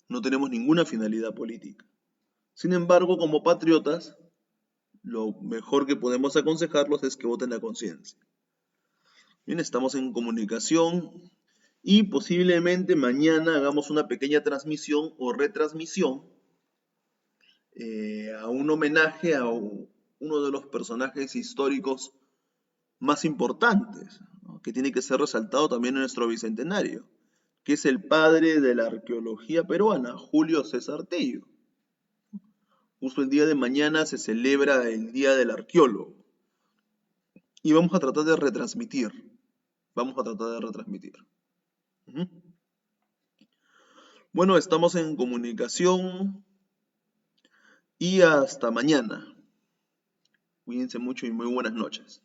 S2: no tenemos ninguna finalidad política. Sin embargo, como patriotas, lo mejor que podemos aconsejarlos es que voten a conciencia. Bien, estamos en comunicación y posiblemente mañana hagamos una pequeña transmisión o retransmisión a un homenaje a uno de los personajes históricos más importantes, ¿no? Que tiene que ser resaltado también en nuestro bicentenario, que es el padre de la arqueología peruana, Julio César Tello. Justo el día de mañana se celebra el Día del Arqueólogo y vamos a tratar de retransmitir. Uh-huh. Bueno, estamos en comunicación y hasta mañana. Cuídense mucho y muy buenas noches.